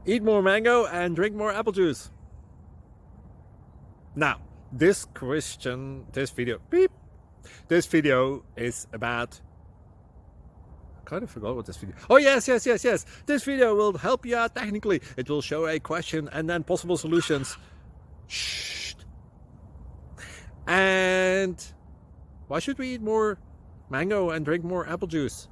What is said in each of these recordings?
Eat more mango and drink more apple juice. Now, this video is about, I kind of forgot what this video. Oh, yes. This video will help you out technically. It will show a question and then possible solutions. Shh. And why should we eat more mango and drink more apple juice?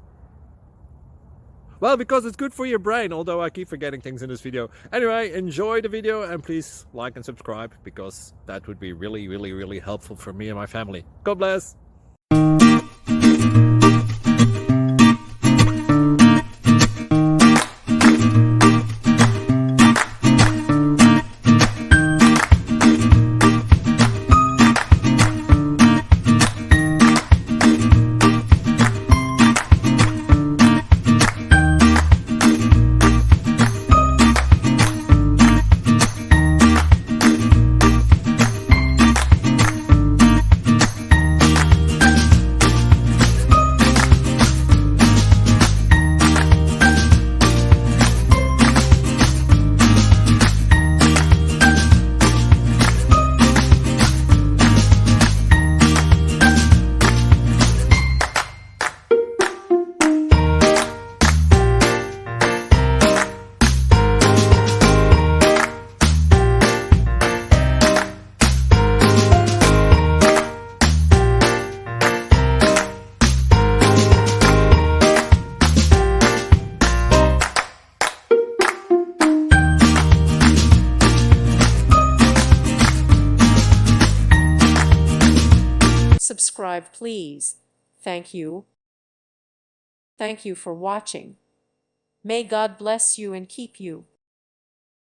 Well, because it's good for your brain, although I keep forgetting things in this video. Anyway, enjoy the video and please like and subscribe, because that would be really helpful for me and my family. God bless! Subscribe, please. Thank you. Thank you for watching. May God bless you and keep you.